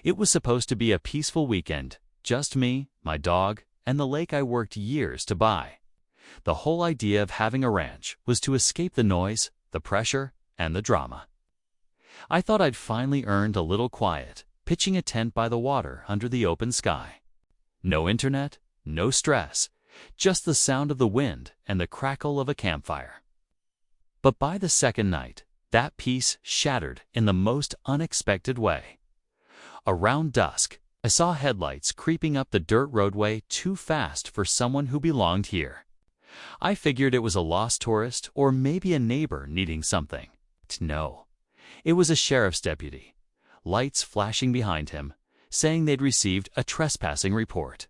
It was supposed to be a peaceful weekend, just me, my dog, and the lake I worked years to buy. The whole idea of having a ranch was to escape the noise, the pressure, and the drama. I thought I'd finally earned a little quiet, pitching a tent by the water under the open sky. No internet, no stress, just the sound of the wind and the crackle of a campfire. But by the second night, that peace shattered in the most unexpected way. Around dusk, I saw headlights creeping up the dirt roadway too fast for someone who belonged here. I figured it was a lost tourist or maybe a neighbor needing something. No, it was a sheriff's deputy, lights flashing behind him, saying they'd received a trespassing report.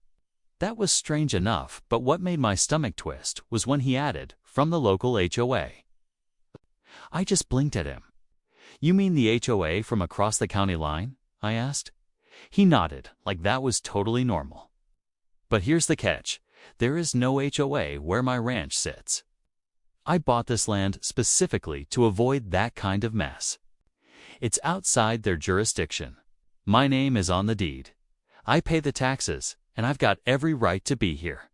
That was strange enough, but what made my stomach twist was when he added, from the local HOA. I just blinked at him. "You mean the HOA from across the county line?" I asked. He nodded, like that was totally normal. But here's the catch. There is no HOA where my ranch sits. I bought this land specifically to avoid that kind of mess. It's outside their jurisdiction. My name is on the deed. I pay the taxes, and I've got every right to be here.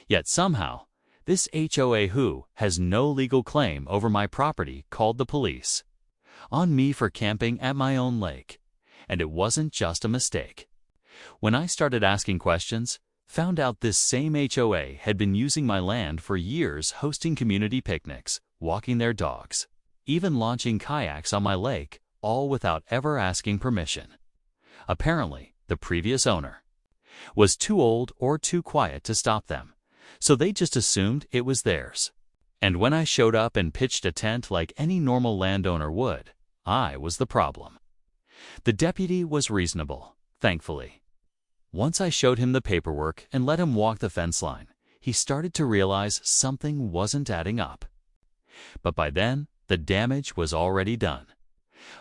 Yet somehow, this HOA who has no legal claim over my property called the police on me for camping at my own lake. And it wasn't just a mistake. When I started asking questions, found out this same HOA had been using my land for years, hosting community picnics, walking their dogs, even launching kayaks on my lake, all without ever asking permission. Apparently, the previous owner was too old or too quiet to stop them, so they just assumed it was theirs. And when I showed up and pitched a tent like any normal landowner would, I was the problem. The deputy was reasonable, thankfully. Once I showed him the paperwork and let him walk the fence line, he started to realize something wasn't adding up. But by then, the damage was already done.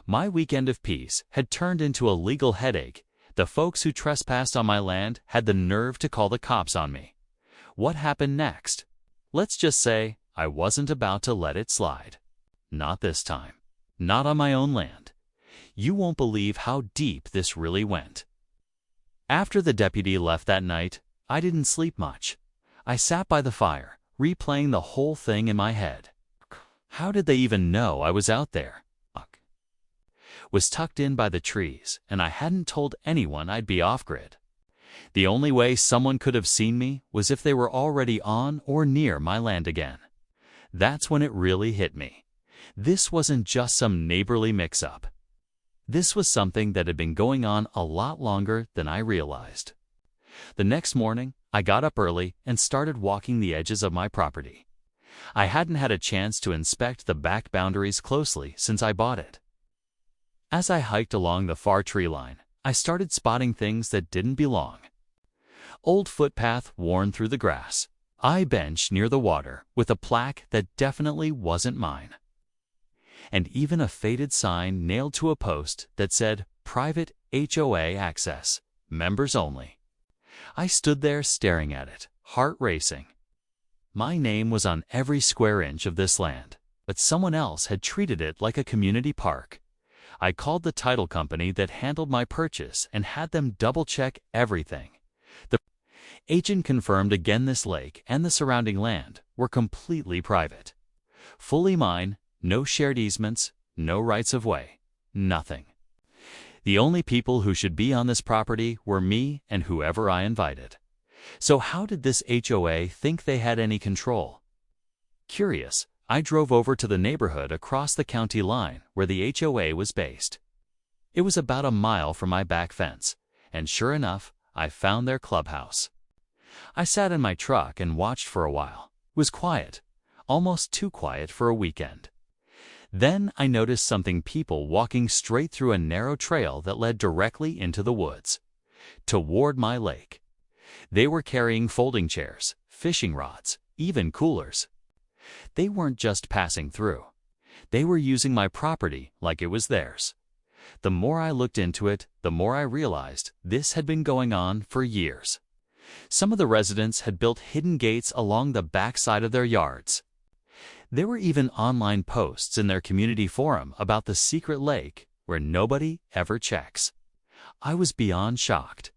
My weekend of peace had turned into a legal headache. The folks who trespassed on my land had the nerve to call the cops on me. What happened next? Let's just say I wasn't about to let it slide. Not this time. Not on my own land. You won't believe how deep this really went. After the deputy left that night, I didn't sleep much. I sat by the fire, replaying the whole thing in my head. How did they even know I was out there? Was tucked in by the trees, and I hadn't told anyone I'd be off-grid. The only way someone could have seen me was if they were already on or near my land again. That's when it really hit me. This wasn't just some neighborly mix-up. This was something that had been going on a lot longer than I realized. The next morning, I got up early and started walking the edges of my property. I hadn't had a chance to inspect the back boundaries closely since I bought it. As I hiked along the far tree line, I started spotting things that didn't belong. Old footpath worn through the grass, I bench near the water with a plaque that definitely wasn't mine. And even a faded sign nailed to a post that said, "Private HOA access, members only." I stood there staring at it, heart racing. My name was on every square inch of this land, but someone else had treated it like a community park. I called the title company that handled my purchase and had them double-check everything. The agent confirmed again this lake and the surrounding land were completely private. Fully mine. No shared easements, no rights of way, nothing. The only people who should be on this property were me and whoever I invited. So how did this HOA think they had any control? Curious, I drove over to the neighborhood across the county line where the HOA was based. It was about a mile from my back fence, and sure enough, I found their clubhouse. I sat in my truck and watched for a while. It was quiet, almost too quiet for a weekend. Then I noticed people walking straight through a narrow trail that led directly into the woods, toward my lake. They were carrying folding chairs, fishing rods, even coolers. They weren't just passing through. They were using my property like it was theirs. The more I looked into it, the more I realized this had been going on for years. Some of the residents had built hidden gates along the backside of their yards. There were even online posts in their community forum about the secret lake where nobody ever checks. I was beyond shocked.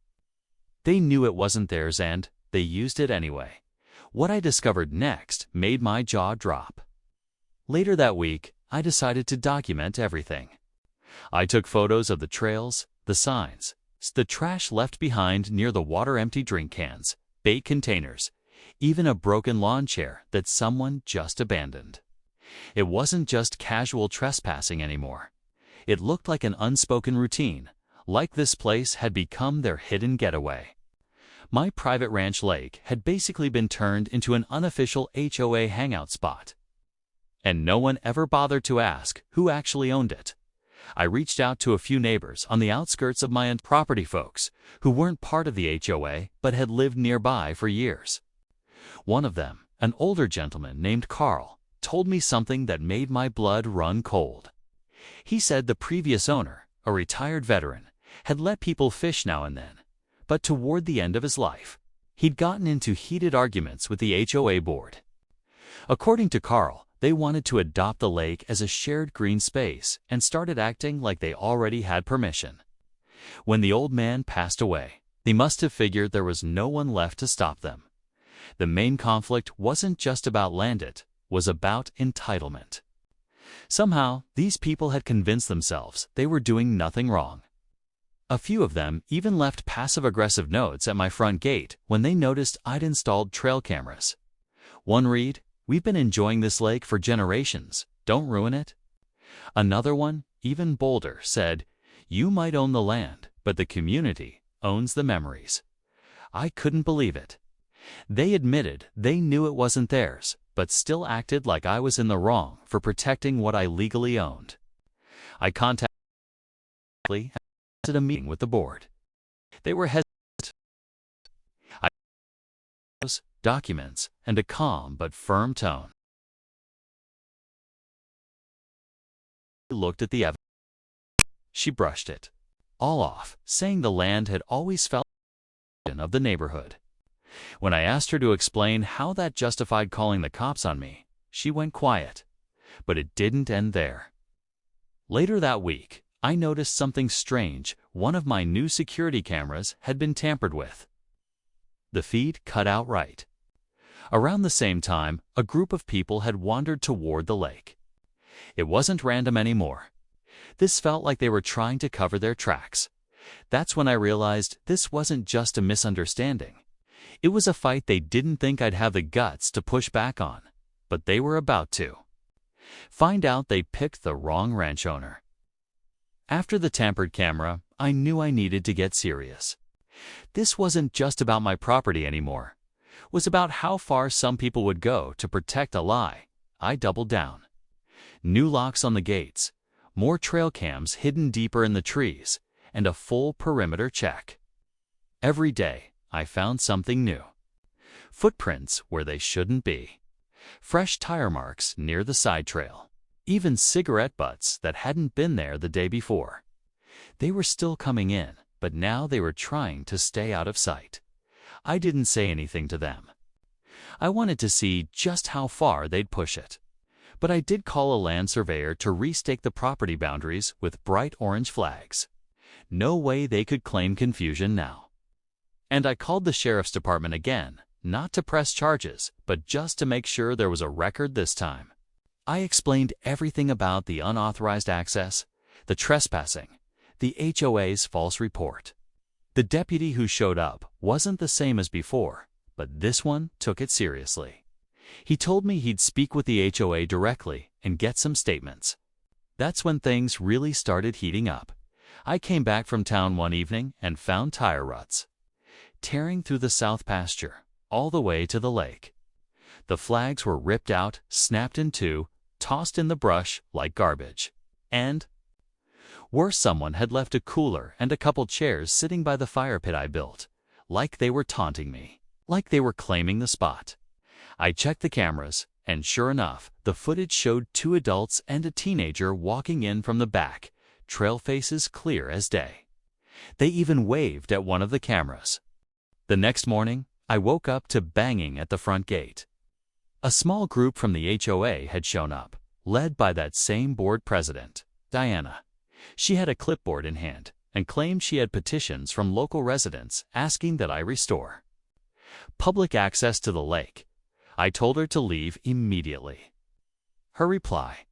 They knew it wasn't theirs and they used it anyway. What I discovered next made my jaw drop. Later that week, I decided to document everything. I took photos of the trails, the signs, the trash left behind near the water-empty drink cans, bait containers, even a broken lawn chair that someone just abandoned. It wasn't just casual trespassing anymore. It looked like an unspoken routine, like this place had become their hidden getaway. My private ranch lake had basically been turned into an unofficial HOA hangout spot. And no one ever bothered to ask who actually owned it. I reached out to a few neighbors on the outskirts of my own property, folks who weren't part of the HOA but had lived nearby for years. One of them, an older gentleman named Carl, told me something that made my blood run cold. He said the previous owner, a retired veteran, had let people fish now and then, but toward the end of his life, he'd gotten into heated arguments with the HOA board. According to Carl, they wanted to adopt the lake as a shared green space and started acting like they already had permission. When the old man passed away, they must have figured there was no one left to stop them. The main conflict wasn't just about land, it was about entitlement. Somehow, these people had convinced themselves they were doing nothing wrong. A few of them even left passive-aggressive notes at my front gate when they noticed I'd installed trail cameras. One read, "We've been enjoying this lake for generations, don't ruin it." Another one, even bolder, said, "You might own the land, but the community owns the memories." I couldn't believe it. They admitted they knew it wasn't theirs, but still acted like I was in the wrong for protecting what I legally owned. I contacted a meeting with the board. They were hesitant. I had documents and a calm but firm tone. She looked at the evidence. She brushed it all off, saying the land had always felt of the neighborhood. When I asked her to explain how that justified calling the cops on me, she went quiet. But it didn't end there. Later that week, I noticed something strange. One of my new security cameras had been tampered with. The feed cut out right. Around the same time, a group of people had wandered toward the lake. It wasn't random anymore. This felt like they were trying to cover their tracks. That's when I realized this wasn't just a misunderstanding. It was a fight they didn't think I'd have the guts to push back on, but they were about to. Find out they picked the wrong ranch owner. After the tampered camera, I knew I needed to get serious. This wasn't just about my property anymore. It was about how far some people would go to protect a lie. I doubled down. New locks on the gates, more trail cams hidden deeper in the trees, and a full perimeter check. Every day, I found something new. Footprints where they shouldn't be. Fresh tire marks near the side trail. Even cigarette butts that hadn't been there the day before. They were still coming in, but now they were trying to stay out of sight. I didn't say anything to them. I wanted to see just how far they'd push it. But I did call a land surveyor to restake the property boundaries with bright orange flags. No way they could claim confusion now. And I called the sheriff's department again, not to press charges, but just to make sure there was a record this time. I explained everything about the unauthorized access, the trespassing, the HOA's false report. The deputy who showed up wasn't the same as before, but this one took it seriously. He told me he'd speak with the HOA directly and get some statements. That's when things really started heating up. I came back from town one evening and found tire ruts tearing through the south pasture, all the way to the lake. The flags were ripped out, snapped in two, tossed in the brush like garbage. And worse, someone had left a cooler and a couple chairs sitting by the fire pit I built, like they were taunting me, like they were claiming the spot. I checked the cameras, and sure enough, the footage showed two adults and a teenager walking in from the back, trail faces clear as day. They even waved at one of the cameras. The next morning, I woke up to banging at the front gate. A small group from the HOA had shown up, led by that same board president, Diana. She had a clipboard in hand, and claimed she had petitions from local residents asking that I restore public access to the lake. I told her to leave immediately. Her reply: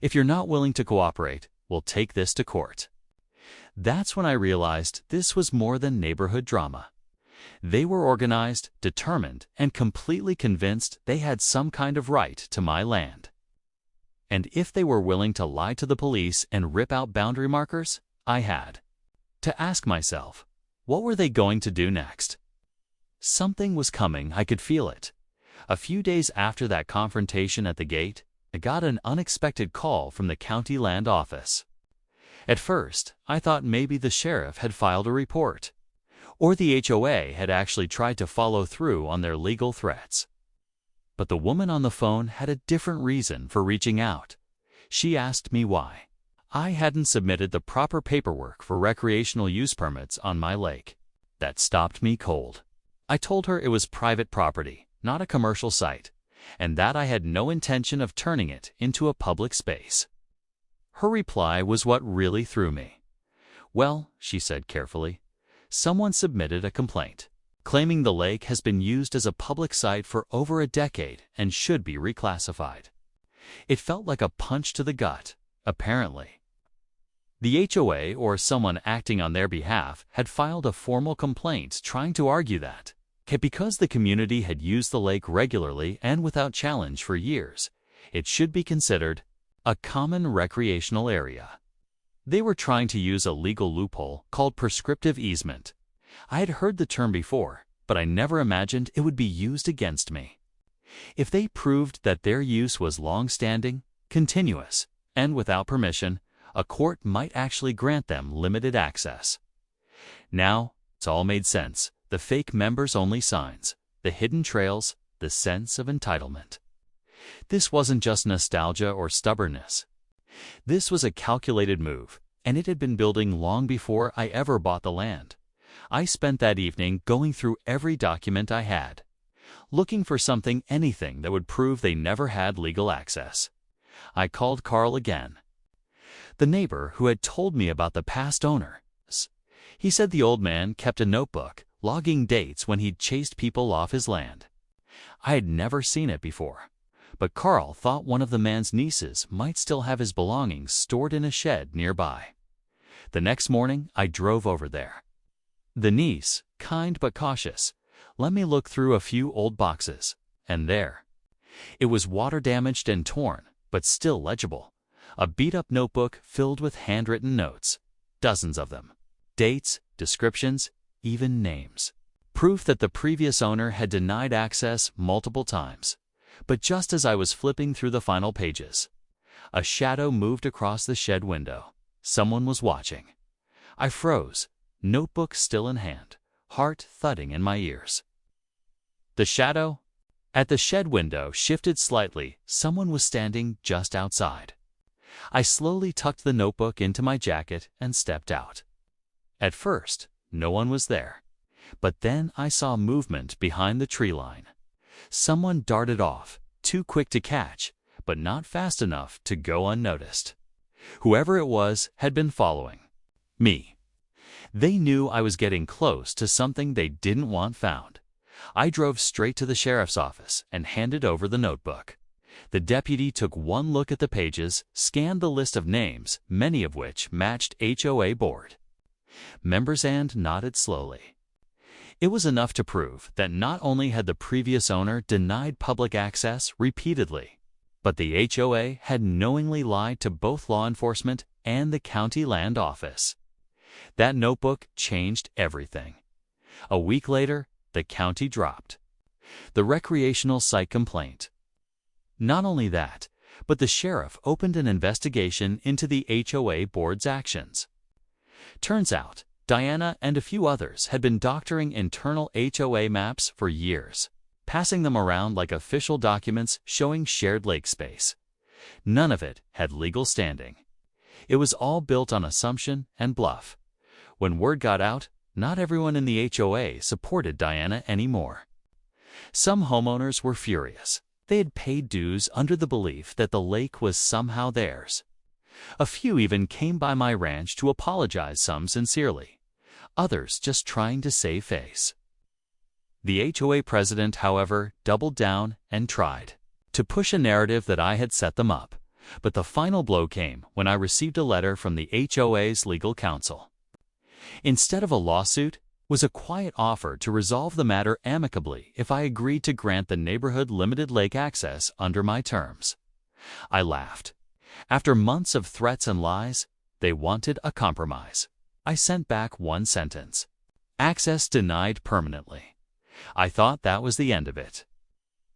"If you're not willing to cooperate, we'll take this to court." That's when I realized this was more than neighborhood drama. They were organized, determined, and completely convinced they had some kind of right to my land. And if they were willing to lie to the police and rip out boundary markers, I had to ask myself, what were they going to do next? Something was coming, I could feel it. A few days after that confrontation at the gate, I got an unexpected call from the county land office. At first, I thought maybe the sheriff had filed a report, or the HOA had actually tried to follow through on their legal threats. But the woman on the phone had a different reason for reaching out. She asked me why I hadn't submitted the proper paperwork for recreational use permits on my lake. That stopped me cold. I told her it was private property, not a commercial site, and that I had no intention of turning it into a public space. Her reply was what really threw me. "Well," she said carefully, "someone submitted a complaint, claiming the lake has been used as a public site for over a decade and should be reclassified." It felt like a punch to the gut, apparently. The HOA, or someone acting on their behalf, had filed a formal complaint trying to argue that, because the community had used the lake regularly and without challenge for years, it should be considered a common recreational area. They were trying to use a legal loophole called prescriptive easement. I had heard the term before, but I never imagined it would be used against me. If they proved that their use was long-standing, continuous, and without permission, a court might actually grant them limited access. Now, it's all made sense. The fake members-only signs, the hidden trails, the sense of entitlement. This wasn't just nostalgia or stubbornness. This was a calculated move, and it had been building long before I ever bought the land. I spent that evening going through every document I had, looking for anything that would prove they never had legal access. I called Carl again, the neighbor who had told me about the past owner. He said the old man kept a notebook, logging dates when he'd chased people off his land. I had never seen it before, but Carl thought one of the man's nieces might still have his belongings stored in a shed nearby. The next morning, I drove over there. The niece, kind but cautious, let me look through a few old boxes, and there. It was water-damaged and torn, but still legible. A beat-up notebook filled with handwritten notes, dozens of them. Dates, descriptions, even names. Proof that the previous owner had denied access multiple times. But just as I was flipping through the final pages, a shadow moved across the shed window. Someone was watching. I froze, notebook still in hand, heart thudding in my ears. The shadow at the shed window shifted slightly. Someone was standing just outside. I slowly tucked the notebook into my jacket and stepped out. At first, no one was there, but then I saw movement behind the tree line. Someone darted off, too quick to catch, but not fast enough to go unnoticed. Whoever it was had been following me. They knew I was getting close to something they didn't want found. I drove straight to the sheriff's office and handed over the notebook. The deputy took one look at the pages, scanned the list of names, many of which matched HOA board members, and nodded slowly. It was enough to prove that not only had the previous owner denied public access repeatedly, but the HOA had knowingly lied to both law enforcement and the county land office. That notebook changed everything. A week later, the county dropped the recreational site complaint. Not only that, but the sheriff opened an investigation into the HOA board's actions. Turns out, Diana and a few others had been doctoring internal HOA maps for years, passing them around like official documents showing shared lake space. None of it had legal standing. It was all built on assumption and bluff. When word got out, not everyone in the HOA supported Diana anymore. Some homeowners were furious. They had paid dues under the belief that the lake was somehow theirs. A few even came by my ranch to apologize, some sincerely, others just trying to save face. The HOA president, however, doubled down and tried to push a narrative that I had set them up, but the final blow came when I received a letter from the HOA's legal counsel. Instead of a lawsuit, was a quiet offer to resolve the matter amicably if I agreed to grant the neighborhood limited lake access under my terms. I laughed. After months of threats and lies, they wanted a compromise. I sent back one sentence: access denied permanently. I thought that was the end of it.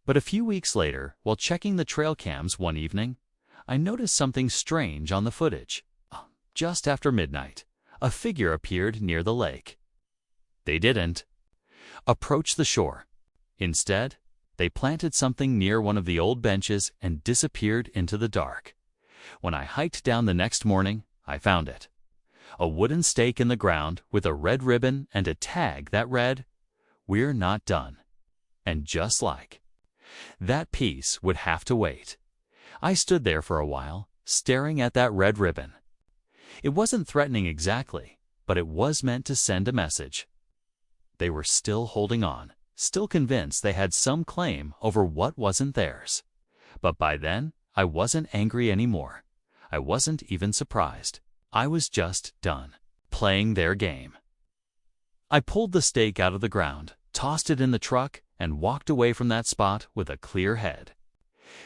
But a few weeks later, while checking the trail cams one evening, I noticed something strange on the footage. Just after midnight, a figure appeared near the lake. They didn't approach the shore. Instead, they planted something near one of the old benches and disappeared into the dark. When I hiked down the next morning, I found it. A wooden stake in the ground with a red ribbon and a tag that read, "We're not done." And just like that piece would have to wait. I stood there for a while, staring at that red ribbon. It wasn't threatening exactly, but it was meant to send a message. They were still holding on, still convinced they had some claim over what wasn't theirs. But by then, I wasn't angry anymore. I wasn't even surprised. I was just done playing their game. I pulled the stake out of the ground, tossed it in the truck, and walked away from that spot with a clear head.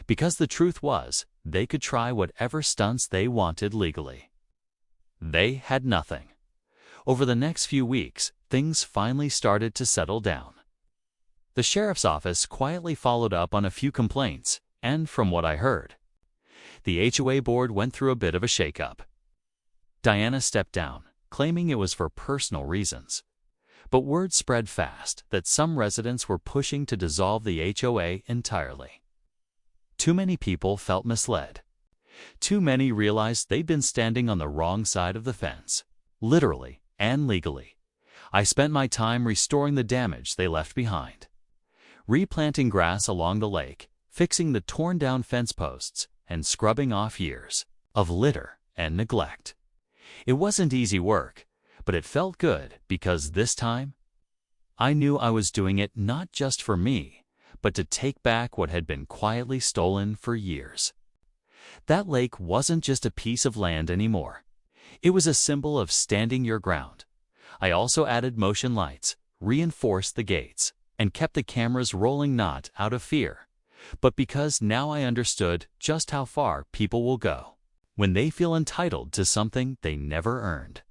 Because the truth was, they could try whatever stunts they wanted legally. They had nothing. Over the next few weeks, things finally started to settle down. The sheriff's office quietly followed up on a few complaints, and from what I heard, the HOA board went through a bit of a shakeup. Diana stepped down, claiming it was for personal reasons. But word spread fast that some residents were pushing to dissolve the HOA entirely. Too many people felt misled. Too many realized they'd been standing on the wrong side of the fence, literally and legally. I spent my time restoring the damage they left behind, replanting grass along the lake, fixing the torn-down fence posts, and scrubbing off years of litter and neglect. It wasn't easy work, but it felt good because this time, I knew I was doing it not just for me, but to take back what had been quietly stolen for years. That lake wasn't just a piece of land anymore. It was a symbol of standing your ground. I also added motion lights, reinforced the gates, and kept the cameras rolling not out of fear, but because now I understood just how far people will go when they feel entitled to something they never earned.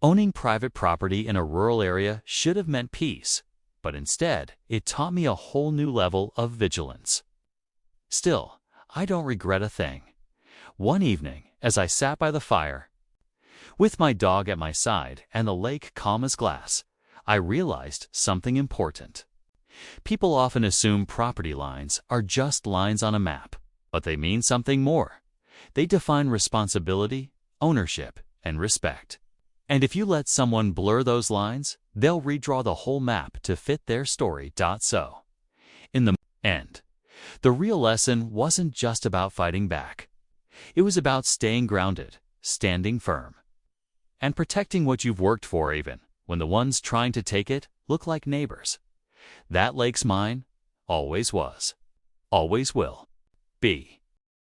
Owning private property in a rural area should have meant peace, but instead, it taught me a whole new level of vigilance. Still, I don't regret a thing. One evening, as I sat by the fire, with my dog at my side and the lake calm as glass, I realized something important. People often assume property lines are just lines on a map, but they mean something more. They define responsibility, ownership, and respect. And if you let someone blur those lines, they'll redraw the whole map to fit their story. So, in the end, the real lesson wasn't just about fighting back. It was about staying grounded, standing firm, and protecting what you've worked for even when the ones trying to take it look like neighbors. That lake's mine, always was, always will be.